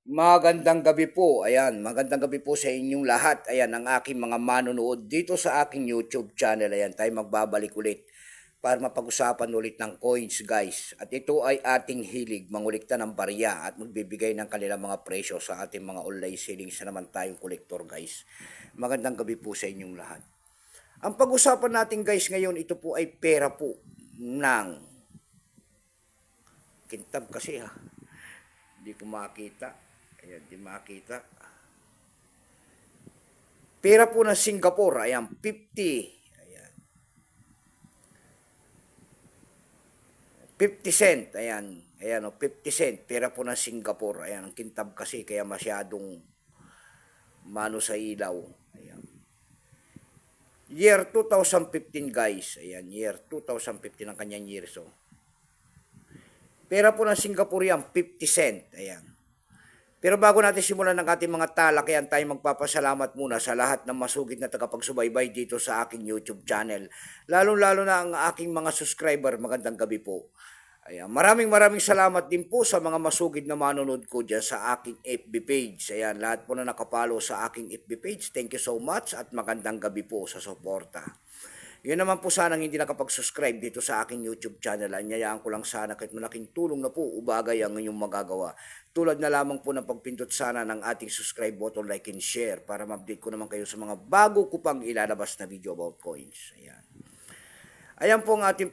Magandang gabi po. Ayan, magandang gabi po sa inyong lahat. Ayan, ang aking mga manonood dito sa aking YouTube channel. Ayan, tayo magbabalik ulit para mapag-usapan ulit ng coins, guys. At ito ay ating hilig, mangulikta ng barya at magbibigay ng kanilang mga presyo sa ating mga online selling sa naman tayong kolektor, guys. Magandang gabi po sa inyong lahat. Ang pag-usapan natin, guys, ngayon, ito po ay pera po ng kintab kasi ha. Hindi ko makita. Ayan, di makita. Pera po ng Singapore, ayan, 50. Ayan, 50 cent. Ayan, ayan, 50 cent. Pera po ng Singapore. Ayan, ang kintab kasi kaya masyadong mano sa ilaw. Ayan. Year 2015, guys. Ayan, year 2015 ang kanyang year. So, pera po ng Singapore yan, 50 cent. Ayan. Pero bago natin simulan ng ating mga talakayan, tayo magpapasalamat muna sa lahat ng masugid na tagapagsubaybay dito sa aking YouTube channel. Lalo-lalo na ang aking mga subscriber. Magandang gabi po. Ayan. Maraming salamat din po sa mga masugid na manonood ko dyan sa aking FB page. Ayan, lahat po na nakapalo sa aking FB page. Thank you so much at magandang gabi po sa suporta. Yun naman po sanang hindi nakapag-subscribe dito sa aking YouTube channel. Anyayaan ko lang sana kahit malaking tulong na po ubagay ang inyong magagawa. Tulad na lamang po ng pagpindot sana ng ating subscribe button, like and share para ma-update ko naman kayo sa mga bago ko pang ilalabas na video about coins. Ayan. Ayan po ang ating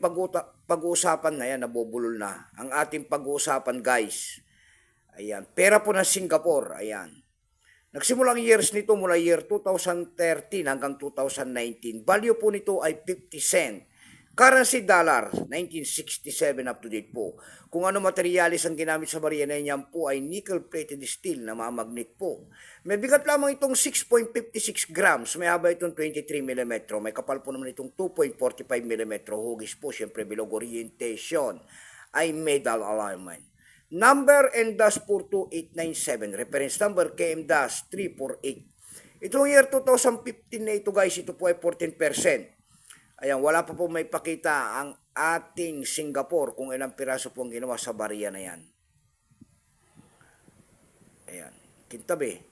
pag-uusapan. Ayan, nabubulol na. Ang ating pag-uusapan, guys. Ayan, pera po ng Singapore. Ayan. Nagsimula ang years nito mula year 2013 hanggang 2019. Value po nito ay 50 cent. Currency dollar, 1967 up to date po. Kung ano materialis ang ginamit sa barya na yan po ay nickel-plated steel na mamagnet po. May bigat lamang itong 6.56 grams. May haba itong 23 mm. May kapal po naman itong 2.45 mm. Hugis po, syempre bilog orientation ay metal alignment. Number N-42897, reference number KM-348. Itong year 2015 na ito, guys, ito po ay 14%. Ayan, wala pa po may pakita ang ating Singapore kung ilang piraso po ang ginawa sa barya na yan. Ayan, kintab eh.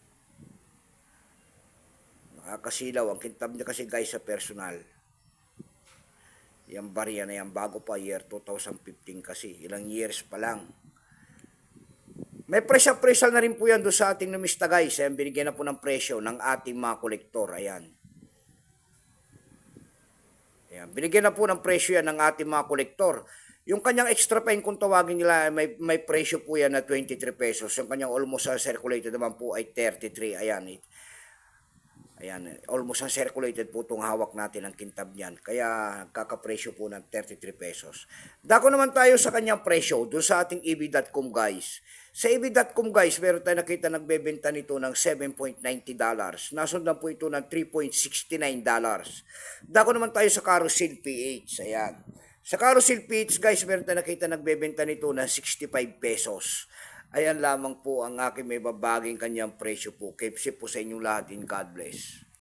Nakakasilaw ang kintab niya kasi, guys, sa personal. Yung barya na yan, bago pa year 2015 kasi, ilang years pa lang. May presyo-presyo na rin po yan doon sa ating numista, guys. Ayan, binigyan na po ng presyo ng ating mga kolektor. Ayan. Ayan. Binigyan na po ng presyo yan ng ating mga kolektor. Yung kanyang extra pain, kung tawagin nila, may presyo po yan na 23 pesos. Yung kanyang almost circulated naman po ay 33. Ayan. Ayan, almost uncirculated po itong hawak natin ang kintab niyan. Kaya kakapresyo po ng 33 pesos. Dako naman tayo sa kanyang presyo doon sa ating EB.com, guys. Sa EB.com, guys, meron tayo nakita nagbebenta nito ng $7.90. Nasundan po ito ng $3.69. Dako naman tayo sa Carousel PH. Ayan. Sa Carousel PH, guys, meron tayo nakita nagbebenta nito ng 65 pesos. Ayan lamang po ang aking may babaging kanyang presyo po. Keep safe po sa inyong lahat in God bless.